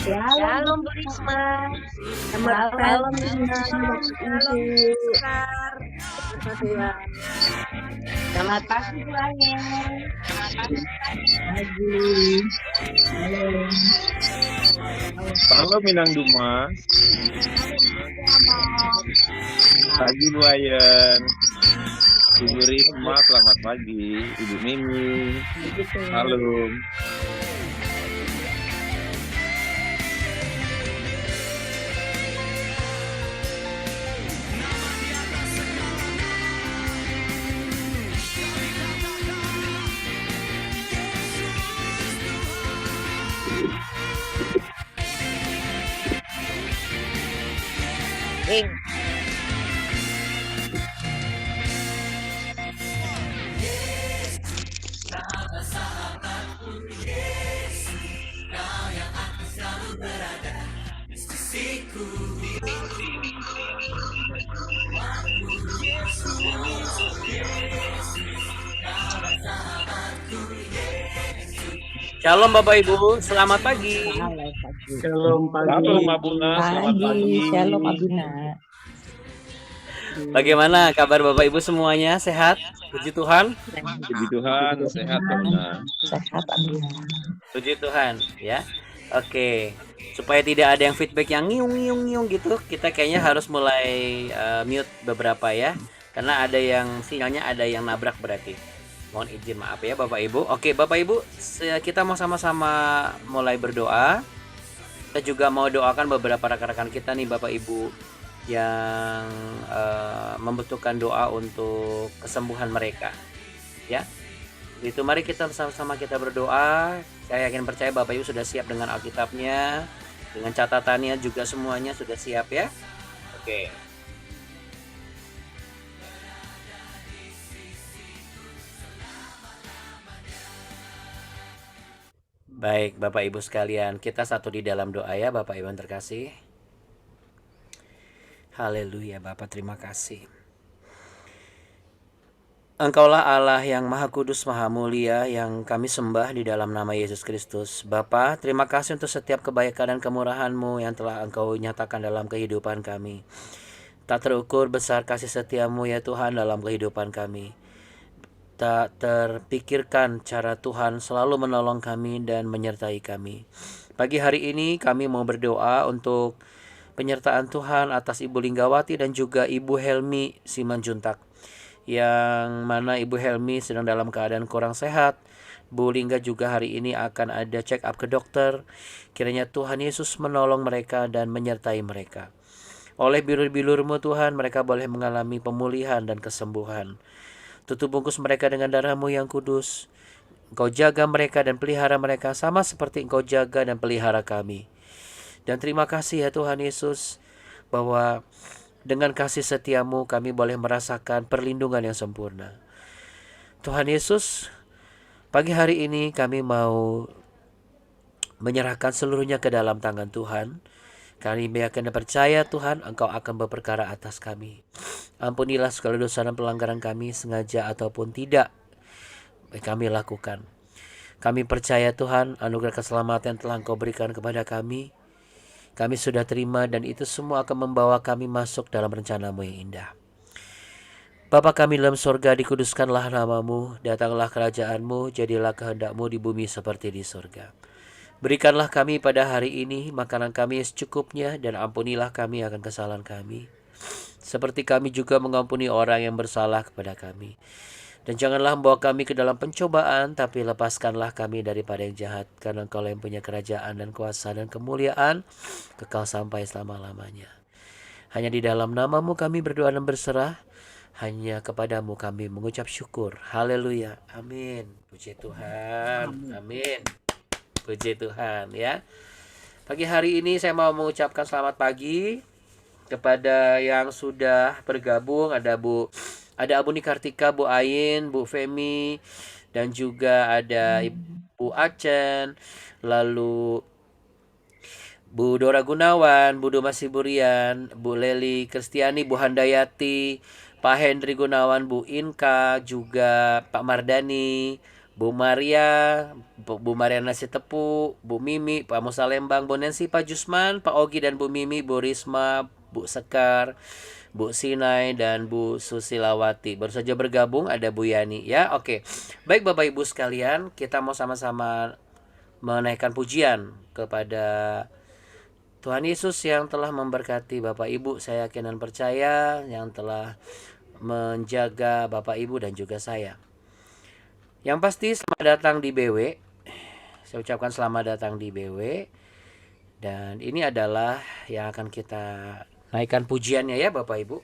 Shalom, Shalom Bu Risma. selamat Shalom pagi, Risma. Bapak Shalom Ibu. Bu Sekar. Selamat pagi, Bu Ayel. Pagi. Halo. Halo Minang Duma, Pagi juga, Mom. pagi Bu Ayen, Ibu Risma, selamat pagi, Ibu Mimi, Begitu. halo. Ing. Shalom Bapak Ibu, selamat pagi. Halo, pagi. Shalom pagi. Shalom Abuna, selamat pagi. Shalom, Abuna. Bagaimana kabar Bapak Ibu semuanya? Sehat? Puji Tuhan. Puji Tuhan, sehat Abuna. Sehat, Abuna. Puji Tuhan, ya. Oke. Supaya tidak ada yang feedback yang ngiung gitu, kita kayaknya harus mulai mute beberapa ya. Karena ada yang sinyalnya ada yang nabrak berarti. Mohon izin maaf ya Bapak Ibu. Oke, Bapak Ibu, kita mau sama-sama mulai berdoa. Kita juga mau doakan beberapa rekan-rekan kita nih Bapak Ibu yang membutuhkan doa untuk kesembuhan mereka. Ya. Itu mari kita sama-sama kita berdoa. Saya yakin percaya Bapak Ibu sudah siap dengan Alkitabnya, dengan catatannya juga semuanya sudah siap ya. Oke. Baik, Bapak Ibu sekalian, kita satu di dalam doa ya, Bapak Ibu yang terkasih. Haleluya, Bapak, terima kasih. Engkaulah Allah yang Maha Kudus, Maha Mulia, yang kami sembah di dalam nama Yesus Kristus. Bapa, terima kasih untuk setiap kebaikan dan kemurahan-Mu yang telah Engkau nyatakan dalam kehidupan kami. Tak terukur besar kasih setiamu ya Tuhan dalam kehidupan kami. Tak terpikirkan cara Tuhan selalu menolong kami dan menyertai kami. Pagi hari ini kami mau berdoa untuk penyertaan Tuhan atas Ibu Linggawati dan juga Ibu Helmi Simanjuntak. Yang mana Ibu Helmi sedang dalam keadaan kurang sehat. Bu Lingga juga hari ini akan ada check up ke dokter. Kiranya Tuhan Yesus menolong mereka dan menyertai mereka. Oleh bilur-bilur-Mu Tuhan, mereka boleh mengalami pemulihan dan kesembuhan. Tutup bungkus mereka dengan darah-Mu yang kudus. Engkau jaga mereka dan pelihara mereka sama seperti Engkau jaga dan pelihara kami. Dan terima kasih ya Tuhan Yesus, bahwa dengan kasih setiamu kami boleh merasakan perlindungan yang sempurna. Tuhan Yesus, pagi hari ini kami mau menyerahkan seluruhnya ke dalam tangan Tuhan. Kami yakin dan percaya Tuhan, Engkau akan berperkara atas kami. Ampunilah segala dosa dan pelanggaran kami, sengaja ataupun tidak, kami lakukan. Kami percaya Tuhan, anugerah keselamatan yang telah Engkau berikan kepada kami, kami sudah terima dan itu semua akan membawa kami masuk dalam rencana-Mu yang indah. Bapa kami dalam sorga, dikuduskanlah nama-Mu, datanglah kerajaan-Mu, jadilah kehendak-Mu di bumi seperti di sorga. Berikanlah kami pada hari ini makanan kami secukupnya, dan ampunilah kami akan kesalahan kami, seperti kami juga mengampuni orang yang bersalah kepada kami. Dan janganlah membawa kami ke dalam pencobaan, tapi lepaskanlah kami daripada yang jahat, karena Engkau yang punya kerajaan dan kuasa dan kemuliaan kekal sampai selama-lamanya. Hanya di dalam nama-Mu kami berdoa dan berserah, hanya kepadamu kami mengucap syukur. Haleluya, amin. Puji Tuhan, amin. Puji Tuhan ya. Pagi hari ini saya mau mengucapkan selamat pagi kepada yang sudah bergabung. Ada Abu Nikartika, Bu Ain, Bu Femi, dan juga ada Ibu Acen, lalu Bu Dora Gunawan, Bu Duma Siburian, Bu Leli Kristiani, Bu Handayati, Pak Hendri Gunawan, Bu Inka, juga Pak Mardani, Bu Maria, Bu Maria Nasi Tepuk, Bu Mimi, Pak Musa Lembang, Bu Nancy, Pak Jusman, Pak Ogi dan Bu Mimi, Bu Risma, Bu Sekar, Bu Sinai dan Bu Susilawati. Baru saja bergabung ada Bu Yani ya. Oke. Baik Bapak Ibu sekalian, kita mau sama-sama menaikkan pujian kepada Tuhan Yesus yang telah memberkati Bapak Ibu, saya yakin dan percaya, yang telah menjaga Bapak Ibu dan juga saya. Yang pasti selamat datang di BW. Saya ucapkan selamat datang di BW. Dan ini adalah yang akan kita naikkan pujiannya ya Bapak Ibu.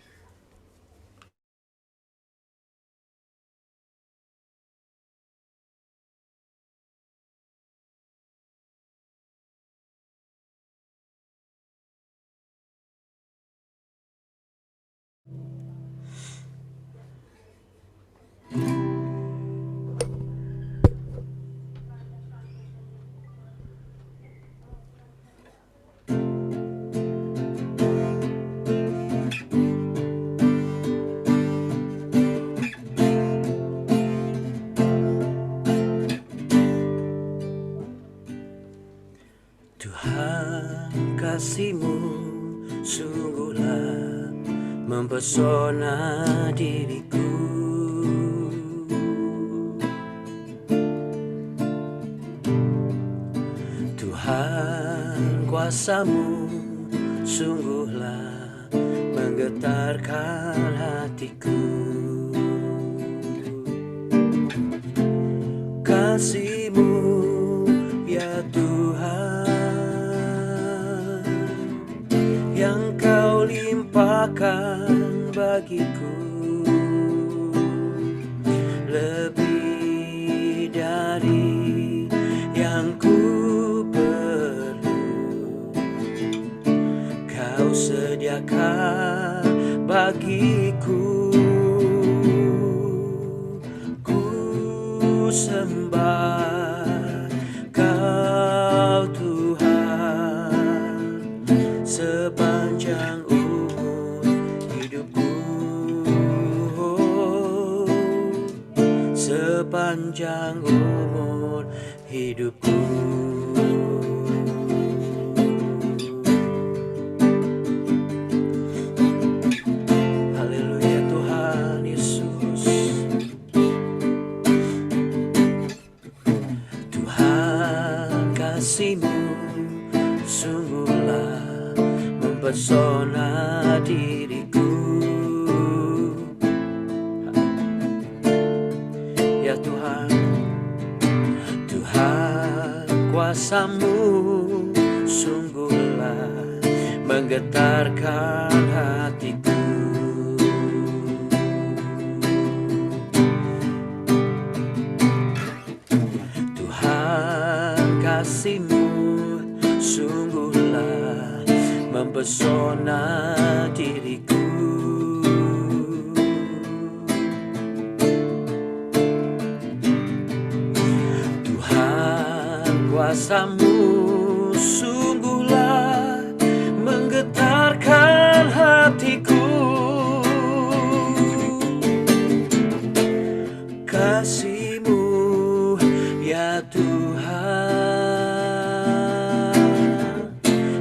Tuhan, kasih-Mu sungguhlah mempesona diriku. Tuhan, kuasa-Mu sungguhlah menggetarkan hatiku. Kasih-Mu ya Tuhan, yang Kau limpahkan bagiku, lebih dari yang ku perlu. Kau sediakan bagiku. Ku sembah Kau Tuhan sepanjang umur hidupku, sepanjang umur hidupku. Haleluya Tuhan Yesus. Tuhan, kasih-Mu sungguhlah mempesona diriku. Ya Tuhan, Tuhan, kuasa-Mu sungguhlah menggetarkan hatiku. Tuhan, kasih-Mu sungguhlah mempesona diriku. Tuhan, kuasa-Mu sungguhlah menggetarkan hatiku. Kasih-Mu ya Tuhan,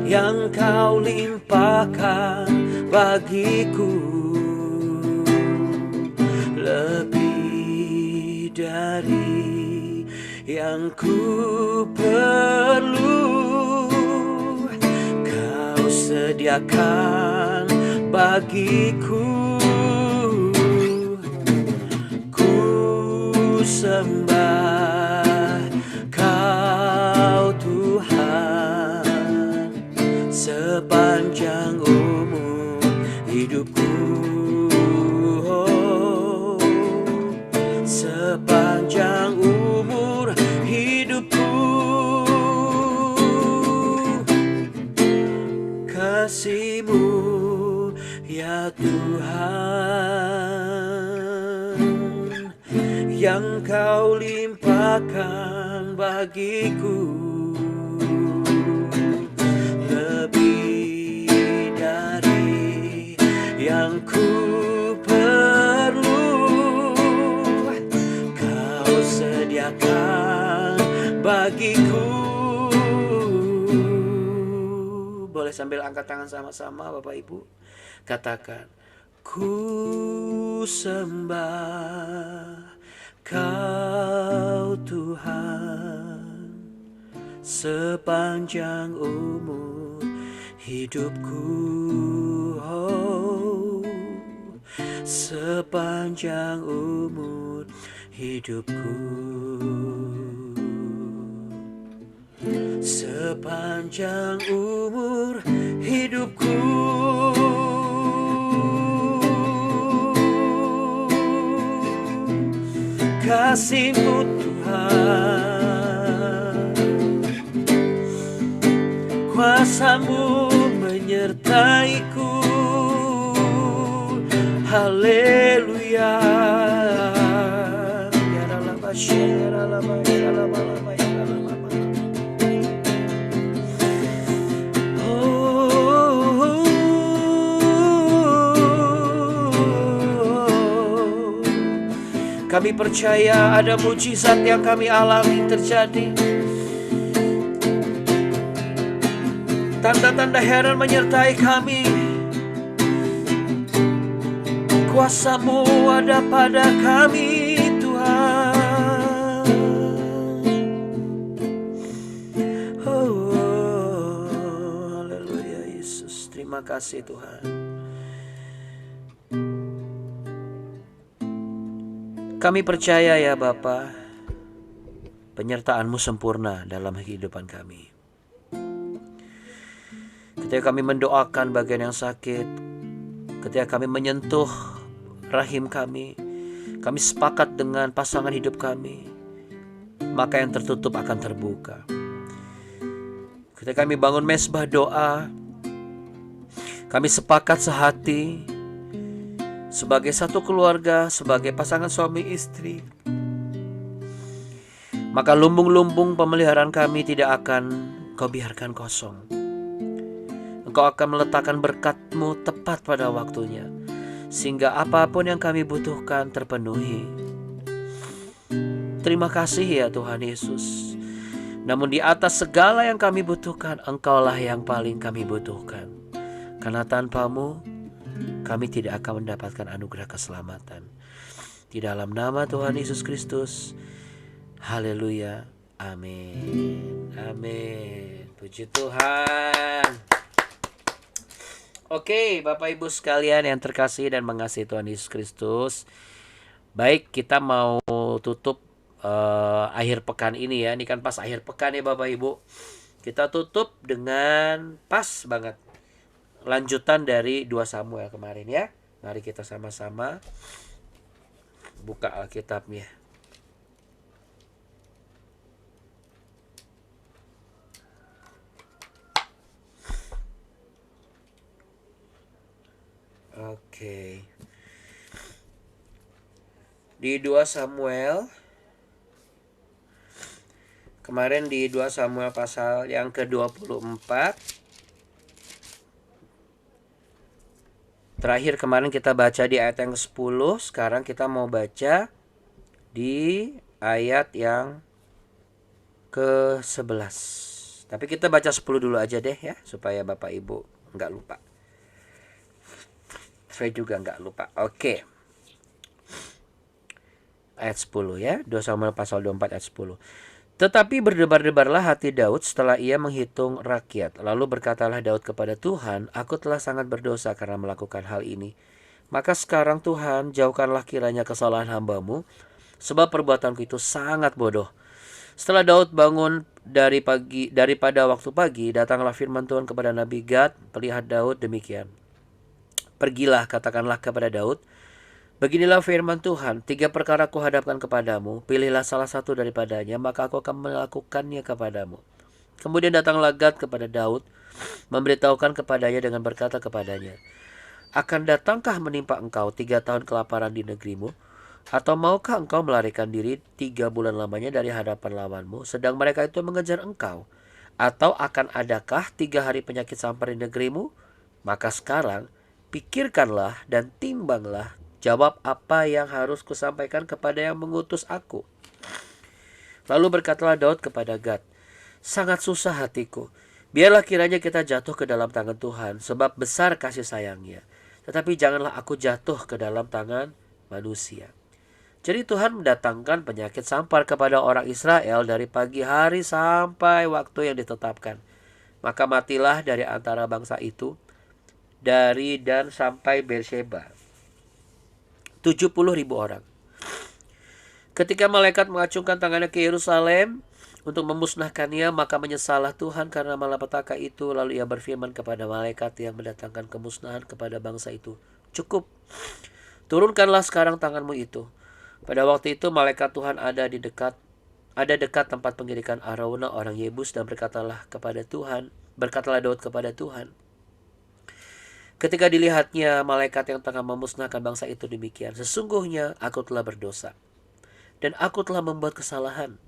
yang Kau limpahkan bagiku, lebih dari yang ku perlu. Kau sediakan bagiku. Ku sembah Kau Tuhan sepanjang umur hidupku, sepanjang umur hidupku. Kasih-Mu ya Tuhan, yang Kau limpahkan bagiku, lebih dari yang ku perlu. Kau sediakan bagiku. Boleh sambil angkat tangan sama-sama Bapak Ibu. Katakan, ku sembah Kau Tuhan sepanjang umur hidupku, oh, sepanjang umur hidupku, sepanjang umur hidupku. Kasih-Mu Tuhan, kuasa-Mu menyertaiku. Haleluya. Kami percaya ada mujizat yang kami alami terjadi. Tanda-tanda heran menyertai kami. Kuasa-Mu ada pada kami, Tuhan. Oh, haleluya Yesus. Terima kasih Tuhan. Kami percaya ya Bapa, penyertaan-Mu sempurna dalam kehidupan kami. Ketika kami mendoakan bagian yang sakit, ketika kami menyentuh rahim kami sepakat dengan pasangan hidup kami, maka yang tertutup akan terbuka. Ketika kami bangun mesbah doa, kami sepakat sehati, sebagai satu keluarga, sebagai pasangan suami istri, maka lumbung-lumbung pemeliharaan kami tidak akan Kau biarkan kosong. Engkau akan meletakkan berkat-Mu tepat pada waktunya, sehingga apapun yang kami butuhkan terpenuhi. Terima kasih ya Tuhan Yesus. Namun di atas segala yang kami butuhkan, Engkaulah yang paling kami butuhkan. Karena tanpa-Mu kami tidak akan mendapatkan anugerah keselamatan. Di dalam nama Tuhan Yesus Kristus. Haleluya. Amin. Amin. Puji Tuhan. Oke, Bapak Ibu sekalian yang terkasih dan mengasihi Tuhan Yesus Kristus. Baik, kita mau tutup akhir pekan ini ya. Ini kan pas akhir pekan ya Bapak Ibu. Kita tutup dengan pas banget lanjutan dari 2 Samuel kemarin ya. Mari kita sama-sama buka Alkitabnya. Oke. Di 2 Samuel kemarin, di 2 Samuel pasal yang ke-24. Terakhir kemarin kita baca di ayat yang ke-10. Sekarang kita mau baca di ayat yang ke-11. Tapi kita baca 10 dulu aja deh ya, supaya Bapak Ibu nggak lupa. Saya juga nggak lupa. Oke. Ayat 10 ya. 2 Samuel pasal 24 ayat 10. Tetapi berdebar-debarlah hati Daud setelah ia menghitung rakyat. Lalu berkatalah Daud kepada Tuhan, aku telah sangat berdosa karena melakukan hal ini. Maka sekarang Tuhan, jauhkanlah kiranya kesalahan hamba-Mu, sebab perbuatanku itu sangat bodoh. Setelah Daud bangun daripada waktu pagi, datanglah firman Tuhan kepada Nabi Gad, pelihat Daud demikian. Pergilah, katakanlah kepada Daud, beginilah firman Tuhan, 3 perkara kuhadapkan kepadamu, pilihlah salah satu daripadanya, maka aku akan melakukannya kepadamu. Kemudian datanglah Gad kepada Daud, memberitahukan kepadanya dengan berkata kepadanya, akan datangkah menimpa engkau 3 tahun kelaparan di negerimu? Atau maukah engkau melarikan diri 3 bulan lamanya dari hadapan lawanmu, sedang mereka itu mengejar engkau? Atau akan adakah 3 hari penyakit sampar di negerimu? Maka sekarang, pikirkanlah dan timbanglah, jawab apa yang harus kusampaikan kepada yang mengutus aku. Lalu berkatalah Daud kepada Gad, sangat susah hatiku. Biarlah kiranya kita jatuh ke dalam tangan Tuhan, sebab besar kasih sayangnya. Tetapi janganlah aku jatuh ke dalam tangan manusia. Jadi Tuhan mendatangkan penyakit sampar kepada orang Israel dari pagi hari sampai waktu yang ditetapkan. Maka matilah dari antara bangsa itu, dari Dan sampai Beersheba, 70.000 orang. Ketika malaikat mengacungkan tangannya ke Yerusalem untuk memusnahkannya, maka menyesallah Tuhan karena malapetaka itu. Lalu ia berfirman kepada malaikat yang mendatangkan kemusnahan kepada bangsa itu, cukup, turunkanlah sekarang tanganmu itu. Pada waktu itu malaikat Tuhan ada dekat tempat pengirikan Araunah orang Yebus, dan berkatalah Daud kepada Tuhan. Ketika dilihatnya malaikat yang tengah memusnahkan bangsa itu demikian, sesungguhnya aku telah berdosa dan aku telah membuat kesalahan.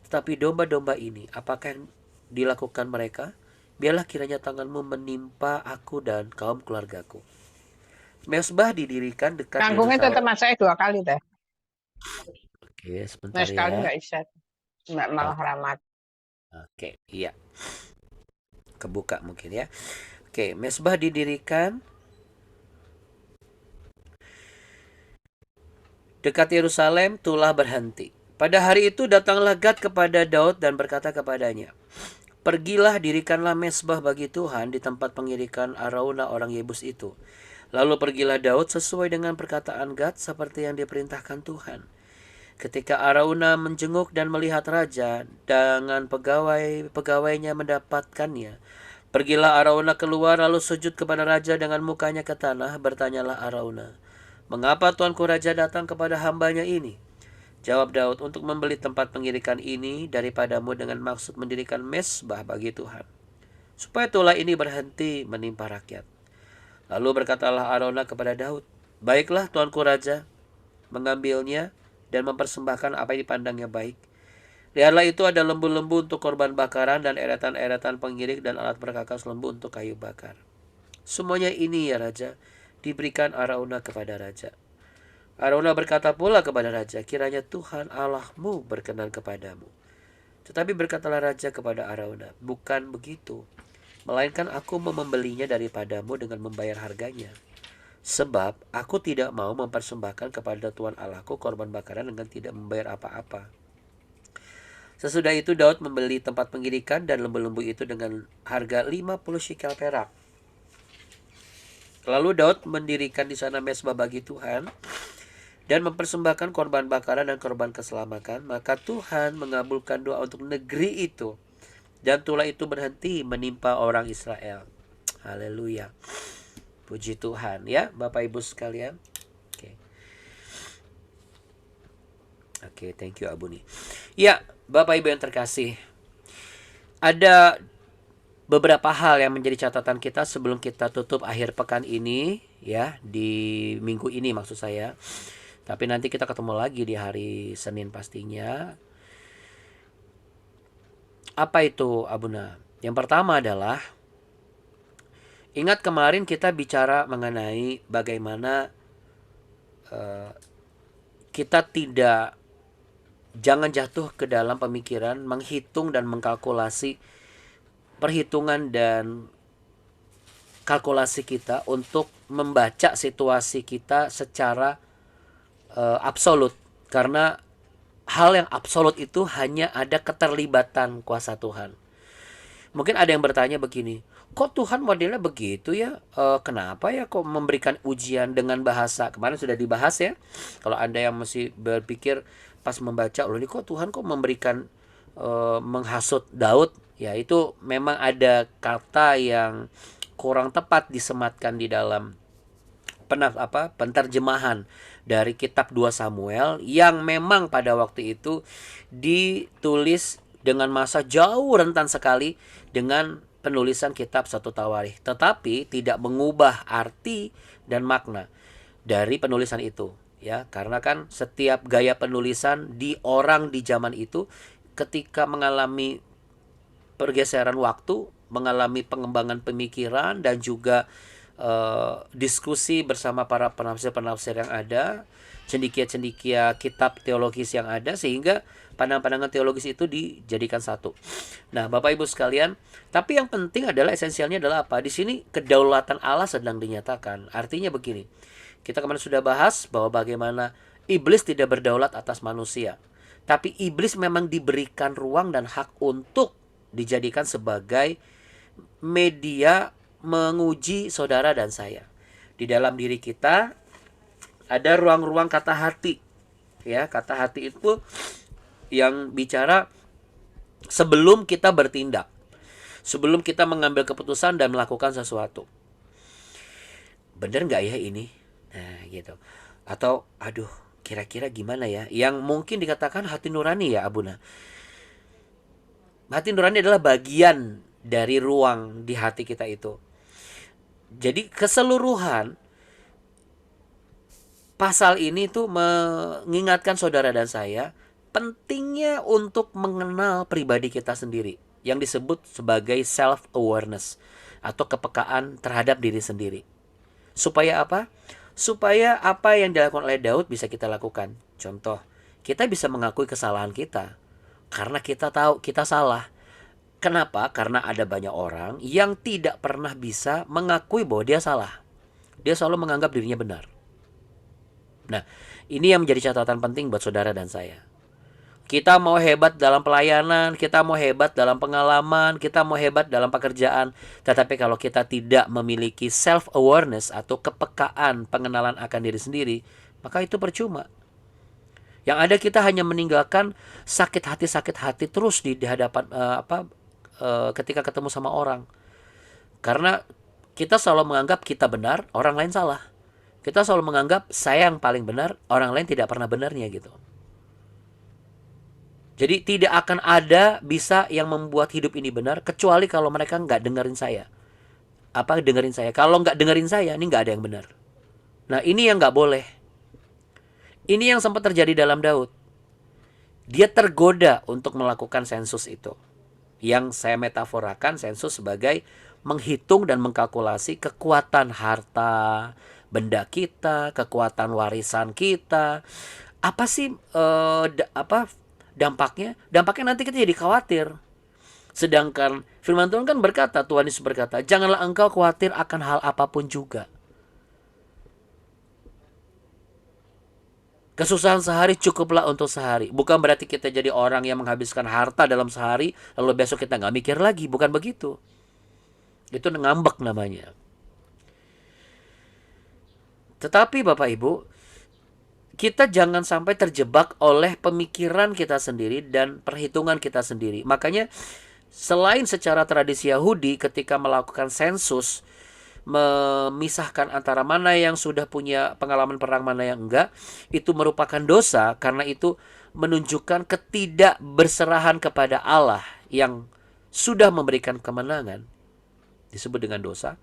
Tetapi domba-domba ini, apakah yang dilakukan mereka? Biarlah kiranya tanganmu menimpa aku dan kaum keluargaku. Mezbah didirikan dekat Kanggungnya tetap Yerusalem. masak 2 kali teh. Oke, sebentar Sekali ya. nggak bisa. Nggak malah ramat. Oke, iya. Kebuka mungkin ya. Oke, mezbah didirikan dekat Yerusalem, tulah berhenti. Pada hari itu datanglah Gad kepada Daud dan berkata kepadanya, pergilah, dirikanlah mezbah bagi Tuhan di tempat pengirikan Araunah orang Yebus itu. Lalu pergilah Daud sesuai dengan perkataan Gad seperti yang diperintahkan Tuhan. Ketika Araunah menjenguk dan melihat raja dengan pegawai-pegawainya mendapatkannya, pergilah Araunah keluar lalu sujud kepada raja dengan mukanya ke tanah. Bertanyalah Araunah, mengapa tuanku raja datang kepada hambanya ini? Jawab Daud, untuk membeli tempat pengirikan ini daripadamu dengan maksud mendirikan mezbah bagi Tuhan, supaya tulah ini berhenti menimpa rakyat. Lalu berkatalah Araunah kepada Daud, baiklah tuanku raja, mengambilnya dan mempersembahkan apa yang dipandangnya baik. Lihatlah, itu ada lembu-lembu untuk korban bakaran dan eretan-eretan pengirik dan alat perkakas lembu untuk kayu bakar. Semuanya ini ya raja, diberikan Araunah kepada raja. Araunah berkata pula kepada raja, kiranya Tuhan Allahmu berkenan kepadamu. Tetapi berkatalah raja kepada Araunah, bukan begitu, melainkan aku mau membelinya daripadamu dengan membayar harganya. Sebab aku tidak mau mempersembahkan kepada Tuhan Allahku korban bakaran dengan tidak membayar apa-apa. Sesudah itu Daud membeli tempat pengirikan dan lembu-lembu itu dengan harga 50 shekel perak. Lalu Daud mendirikan di sana mezbah bagi Tuhan dan mempersembahkan korban bakaran dan korban keselamatan. Maka Tuhan mengabulkan doa untuk negeri itu, dan tulah itu berhenti menimpa orang Israel. Haleluya. Puji Tuhan ya Bapak Ibu sekalian. Oke, thank you Abuni. Ya, Bapak Ibu yang terkasih, ada beberapa hal yang menjadi catatan kita sebelum kita tutup akhir pekan ini ya, di minggu ini maksud saya. Tapi nanti kita ketemu lagi di hari Senin pastinya. Apa itu Abuna? Yang pertama adalah, ingat kemarin kita bicara mengenai bagaimana kita jangan jatuh ke dalam pemikiran menghitung dan mengkalkulasi perhitungan dan kalkulasi kita untuk membaca situasi kita secara absolut. Karena hal yang absolut itu hanya ada keterlibatan kuasa Tuhan. Mungkin ada yang bertanya begini, kok Tuhan modelnya begitu ya? Kenapa ya kok memberikan ujian dengan bahasa? Kemarin sudah dibahas ya. Kalau Anda yang masih berpikir pas membaca, loh ini kok Tuhan kok memberikan menghasut Daud? Ya itu memang ada kata yang kurang tepat disematkan di dalam penterjemahan dari kitab 2 Samuel yang memang pada waktu itu ditulis dengan masa jauh rentan sekali dengan penulisan kitab 1 Tawarikh, tetapi tidak mengubah arti dan makna dari penulisan itu ya, karena kan setiap gaya penulisan di orang di zaman itu ketika mengalami pergeseran waktu, mengalami pengembangan pemikiran dan juga diskusi bersama para penafsir-penafsir yang ada, cendekia-cendekia kitab teologis yang ada, sehingga pandangan-pandangan teologis itu dijadikan satu. Nah, Bapak Ibu sekalian, tapi yang penting adalah, esensialnya adalah apa? Di sini kedaulatan Allah sedang dinyatakan. Artinya begini, kita kemarin sudah bahas bahwa bagaimana iblis tidak berdaulat atas manusia. Tapi iblis memang diberikan ruang dan hak untuk dijadikan sebagai media menguji saudara dan saya. Di dalam diri kita ada ruang-ruang kata hati. Ya, kata hati itu yang bicara sebelum kita bertindak, sebelum kita mengambil keputusan dan melakukan sesuatu. Bener nggak ya ini? Nah, gitu. Atau, aduh, kira-kira gimana ya? Yang mungkin dikatakan hati nurani ya, Abuna. Hati nurani adalah bagian dari ruang di hati kita itu. Jadi keseluruhan pasal ini tuh mengingatkan saudara dan saya pentingnya untuk mengenal pribadi kita sendiri, yang disebut sebagai self-awareness atau kepekaan terhadap diri sendiri. Supaya apa? Supaya apa yang dilakukan oleh Daud bisa kita lakukan. Contoh, kita bisa mengakui kesalahan kita karena kita tahu kita salah. Kenapa? Karena ada banyak orang yang tidak pernah bisa mengakui bahwa dia salah. Dia selalu menganggap dirinya benar. Nah, ini yang menjadi catatan penting buat saudara dan saya. Kita mau hebat dalam pelayanan, kita mau hebat dalam pengalaman, kita mau hebat dalam pekerjaan. Tetapi kalau kita tidak memiliki self-awareness atau kepekaan pengenalan akan diri sendiri, maka itu percuma. Yang ada kita hanya meninggalkan sakit hati terus di hadapan ketika ketemu sama orang. Karena kita selalu menganggap kita benar, orang lain salah. Kita selalu menganggap saya yang paling benar, orang lain tidak pernah benarnya gitu. Jadi tidak akan ada bisa yang membuat hidup ini benar kecuali kalau mereka nggak dengerin saya. Apa dengerin saya? Kalau nggak dengerin saya, ini nggak ada yang benar. Nah, ini yang nggak boleh. Ini yang sempat terjadi dalam Daud. Dia tergoda untuk melakukan sensus itu. Yang saya metaforakan sensus sebagai menghitung dan mengkalkulasi kekuatan harta, benda kita, kekuatan warisan kita. Apa sih dampaknya? Dampaknya nanti kita jadi khawatir. Sedangkan firman Tuhan kan berkata, Tuhan Yesus berkata, janganlah engkau khawatir akan hal apapun juga. Kesusahan sehari cukuplah untuk sehari. Bukan berarti kita jadi orang yang menghabiskan harta dalam sehari, lalu besok kita nggak mikir lagi. Bukan begitu. Itu ngambek namanya. Tetapi Bapak Ibu, kita jangan sampai terjebak oleh pemikiran kita sendiri dan perhitungan kita sendiri. Makanya selain secara tradisi Yahudi ketika melakukan sensus, memisahkan antara mana yang sudah punya pengalaman perang, mana yang enggak, itu merupakan dosa karena itu menunjukkan ketidakberserahan kepada Allah yang sudah memberikan kemenangan. Disebut dengan dosa.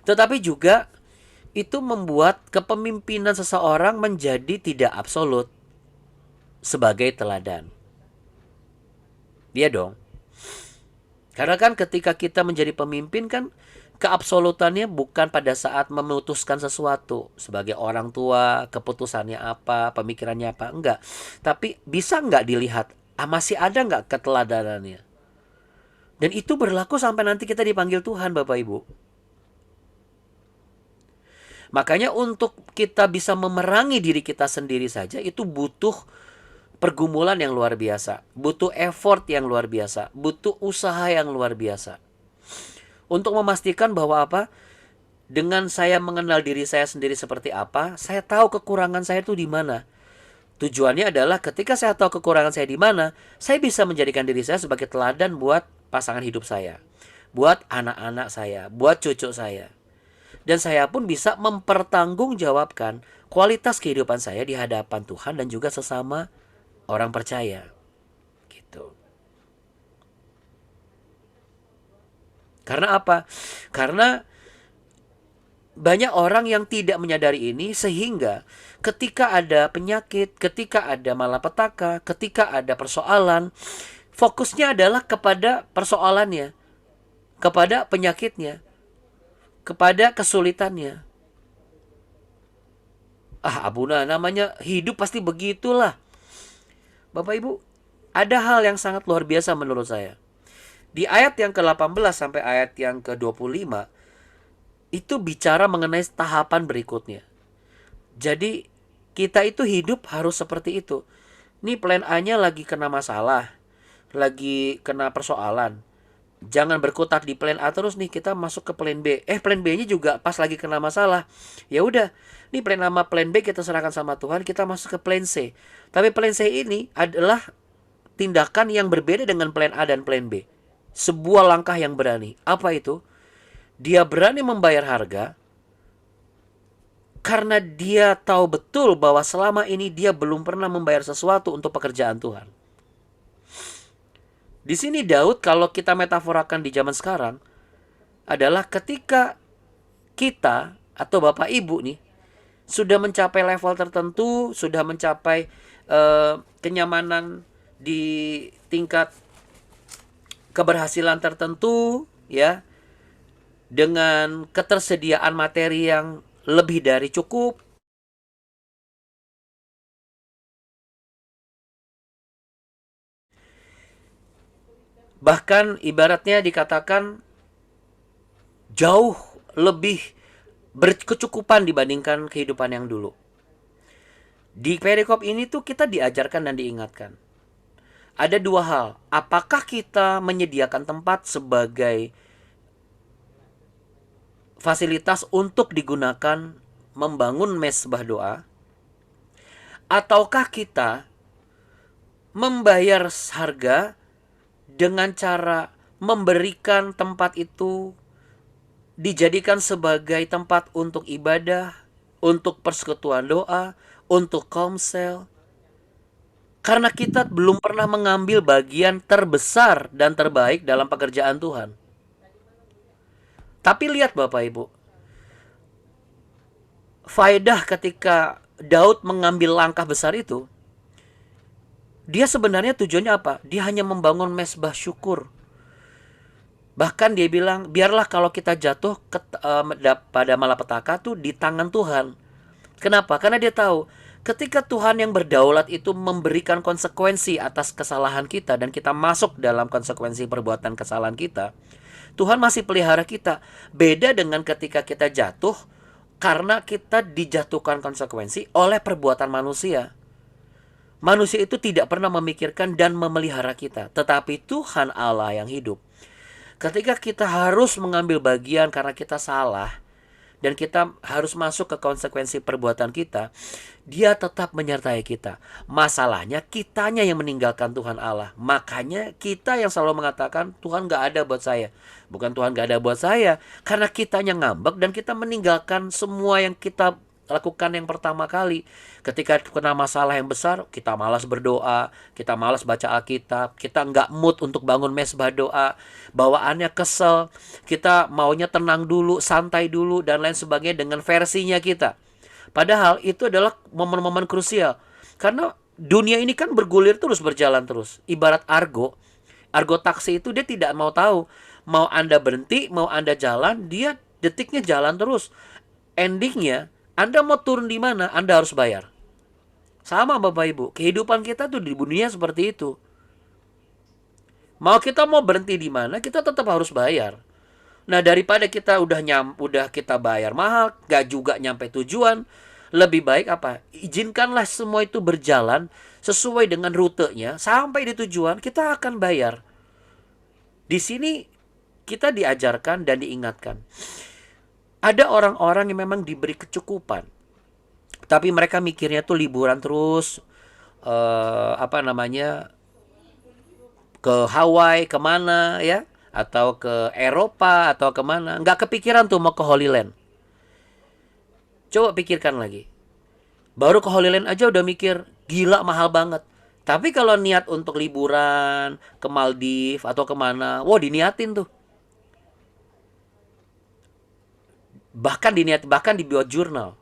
Tetapi juga itu membuat kepemimpinan seseorang menjadi tidak absolut sebagai teladan. Iya dong. Karena kan ketika kita menjadi pemimpin kan keabsolutannya bukan pada saat memutuskan sesuatu. Sebagai orang tua, keputusannya apa, pemikirannya apa, enggak. Tapi bisa enggak dilihat, masih ada enggak keteladanannya. Dan itu berlaku sampai nanti kita dipanggil Tuhan, Bapak Ibu. Makanya untuk kita bisa memerangi diri kita sendiri saja itu butuh pergumulan yang luar biasa, butuh effort yang luar biasa, butuh usaha yang luar biasa. Untuk memastikan bahwa apa? Dengan saya mengenal diri saya sendiri seperti apa, saya tahu kekurangan saya itu di mana. Tujuannya adalah ketika saya tahu kekurangan saya di mana, saya bisa menjadikan diri saya sebagai teladan buat pasangan hidup saya, buat anak-anak saya, buat cucu saya. Dan saya pun bisa mempertanggungjawabkan kualitas kehidupan saya di hadapan Tuhan dan juga sesama orang percaya. Gitu. Karena apa? Karena banyak orang yang tidak menyadari ini sehingga ketika ada penyakit, ketika ada malapetaka, ketika ada persoalan, fokusnya adalah kepada persoalannya, kepada penyakitnya, kepada kesulitannya. Abuna, namanya hidup pasti begitulah. Bapak Ibu, ada hal yang sangat luar biasa menurut saya. Di ayat yang ke-18 sampai ayat yang ke-25 itu bicara mengenai tahapan berikutnya. Jadi kita itu hidup harus seperti itu. Nih plan A-nya lagi kena masalah, lagi kena persoalan. Jangan berkutat di plan A terus nih, kita masuk ke plan B. Plan B-nya juga pas lagi kena masalah. Ya udah, nih plan A sama plan B kita serahkan sama Tuhan, kita masuk ke plan C. Tapi plan C ini adalah tindakan yang berbeda dengan plan A dan plan B. Sebuah langkah yang berani. Apa itu? Dia berani membayar harga karena dia tahu betul bahwa selama ini dia belum pernah membayar sesuatu untuk pekerjaan Tuhan. Di sini Daud, kalau kita metaforakan di zaman sekarang, adalah ketika kita atau Bapak Ibu nih sudah mencapai level tertentu, sudah mencapai kenyamanan di tingkat keberhasilan tertentu, ya, dengan ketersediaan materi yang lebih dari cukup, bahkan ibaratnya dikatakan jauh lebih berkecukupan dibandingkan kehidupan yang dulu. Di perikop ini tuh kita diajarkan dan diingatkan. Ada dua hal. Apakah kita menyediakan tempat sebagai fasilitas untuk digunakan membangun mesbah doa? Ataukah kita membayar harga dengan cara memberikan tempat itu dijadikan sebagai tempat untuk ibadah, untuk persekutuan doa, untuk komsel. Karena kita belum pernah mengambil bagian terbesar dan terbaik dalam pekerjaan Tuhan. Tapi lihat Bapak Ibu, faedah ketika Daud mengambil langkah besar itu, dia sebenarnya tujuannya apa? Dia hanya membangun mesbah syukur. Bahkan dia bilang, biarlah kalau kita jatuh pada malapetaka tuh di tangan Tuhan. Kenapa? Karena dia tahu, ketika Tuhan yang berdaulat itu memberikan konsekuensi atas kesalahan kita, dan kita masuk dalam konsekuensi perbuatan kesalahan kita, Tuhan masih pelihara kita. Beda dengan ketika kita jatuh, karena kita dijatuhkan konsekuensi oleh perbuatan manusia. Manusia itu tidak pernah memikirkan dan memelihara kita, tetapi Tuhan Allah yang hidup. Ketika kita harus mengambil bagian karena kita salah, dan kita harus masuk ke konsekuensi perbuatan kita, Dia tetap menyertai kita. Masalahnya kitanya yang meninggalkan Tuhan Allah. Makanya kita yang selalu mengatakan Tuhan gak ada buat saya. Bukan Tuhan gak ada buat saya, karena kitanya ngambek dan kita meninggalkan semua yang kita lakukan yang pertama kali. Ketika kena masalah yang besar, kita malas berdoa, kita malas baca Alkitab, kita nggak mood untuk bangun mesbah doa, bawaannya kesel, kita maunya tenang dulu, santai dulu, dan lain sebagainya dengan versinya kita. Padahal itu adalah momen-momen krusial. Karena dunia ini kan bergulir terus, berjalan terus. Ibarat argo taksi itu dia tidak mau tahu, mau Anda berhenti, mau Anda jalan, dia detiknya jalan terus. Endingnya, Anda mau turun di mana, Anda harus bayar. Sama Bapak Ibu, kehidupan kita tuh di dunia seperti itu. Kita mau berhenti di mana, kita tetap harus bayar. Nah, daripada kita udah kita bayar mahal, gak juga nyampe tujuan, lebih baik apa? Izinkanlah semua itu berjalan sesuai dengan rutenya, sampai di tujuan kita akan bayar. Di sini kita diajarkan dan diingatkan. Ada orang-orang yang memang diberi kecukupan, tapi mereka mikirnya tuh liburan terus, ke Hawaii, kemana ya, atau ke Eropa, atau kemana. Nggak kepikiran tuh mau ke Holy Land. Coba pikirkan lagi. Baru ke Holy Land aja udah mikir, gila mahal banget. Tapi kalau niat untuk liburan, ke Maldives atau kemana, wah diniatin tuh. Bahkan dibuat jurnal.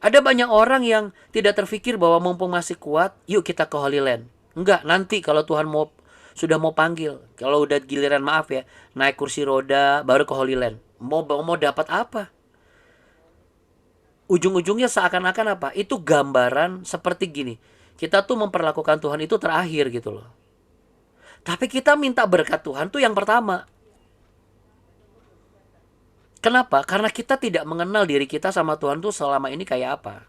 Ada banyak orang yang tidak terfikir bahwa mumpung masih kuat, yuk kita ke Holy Land. Enggak, nanti kalau Tuhan sudah mau panggil, kalau udah giliran, maaf ya, naik kursi roda baru ke Holy Land. Mau dapat apa? ujung-ujungnya seakan-akan apa? Itu gambaran seperti gini. Kita tuh memperlakukan Tuhan itu terakhir gitu loh. Tapi kita minta berkat Tuhan tuh yang pertama. Kenapa? Karena kita tidak mengenal diri kita sama Tuhan tuh selama ini kayak apa.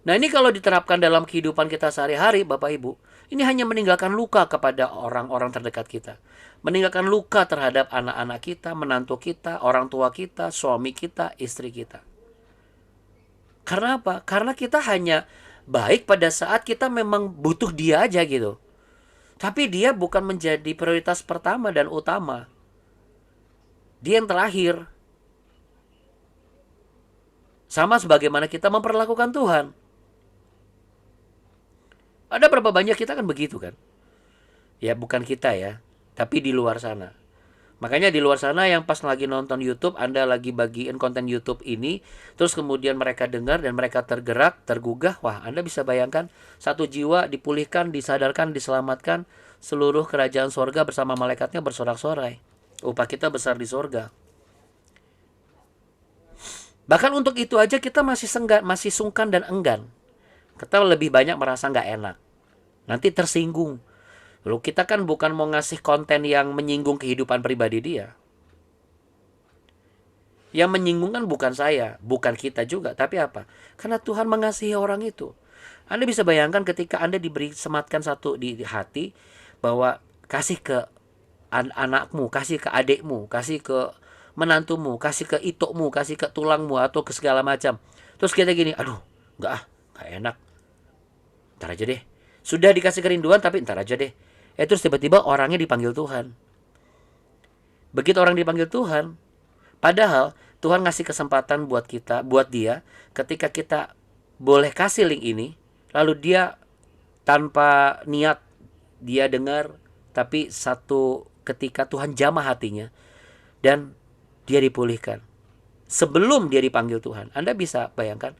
Nah ini kalau diterapkan dalam kehidupan kita sehari-hari Bapak Ibu, ini hanya meninggalkan luka kepada orang-orang terdekat kita. Meninggalkan luka terhadap anak-anak kita, menantu kita, orang tua kita, suami kita, istri kita. Karena apa? Karena kita hanya baik pada saat kita memang butuh dia aja gitu. Tapi dia bukan menjadi prioritas pertama dan utama. Dia yang terakhir. Sama sebagaimana kita memperlakukan Tuhan. Ada berapa banyak kita kan begitu kan? Ya bukan kita ya, tapi di luar sana. Makanya di luar sana yang pas lagi nonton YouTube, Anda lagi bagiin konten YouTube ini, terus kemudian mereka dengar dan mereka tergerak, tergugah, wah Anda bisa bayangkan satu jiwa dipulihkan, disadarkan, diselamatkan, seluruh kerajaan sorga bersama malaikatnya bersorak-sorai. Upah kita besar di sorga. Bahkan untuk itu aja kita masih masih sungkan dan enggan. Kita lebih banyak merasa nggak enak. Nanti tersinggung. Lalu kita kan bukan mau ngasih konten yang menyinggung kehidupan pribadi dia. Yang menyinggung kan bukan saya, bukan kita juga. Tapi apa? Karena Tuhan mengasihi orang itu. Anda bisa bayangkan ketika Anda diberi sematkan satu di hati, bahwa kasih ke anakmu, kasih ke adikmu, kasih ke menantumu, kasih ke itokmu, kasih ke tulangmu, atau ke segala macam. Terus kita gini, aduh, nggak enak. Ntar aja deh. Sudah dikasih kerinduan, tapi ntar aja deh. Terus tiba-tiba orangnya dipanggil Tuhan. Begitu orang dipanggil Tuhan, padahal Tuhan ngasih kesempatan buat kita, buat dia, ketika kita boleh kasih link ini, lalu dia tanpa niat, dia dengar, tapi satu ketika Tuhan jamah hatinya dan dia dipulihkan. Sebelum dia dipanggil Tuhan, Anda bisa bayangkan,